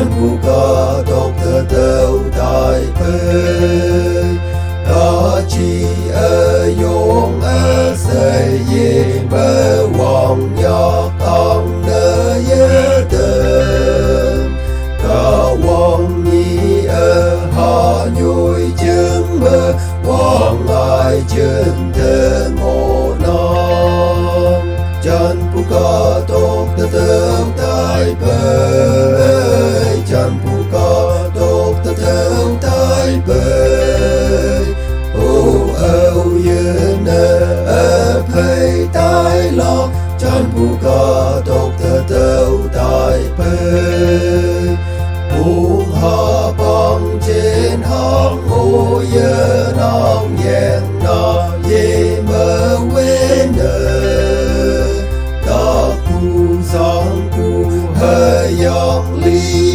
Chan buka tok teu tai pe ta chi yong se ye be wang ya kang ne ye de ka wang ni ha nhoi chừng mơ wang ai chân te ngô nam Chan buka tok teu tai pe Chan buka tok teu tai pe ô yên phê tai lo Chan buka tok teu tai pe ha bang trên hang ngô ye nang yen na ye mơ quên ta ku sang ku hai yang li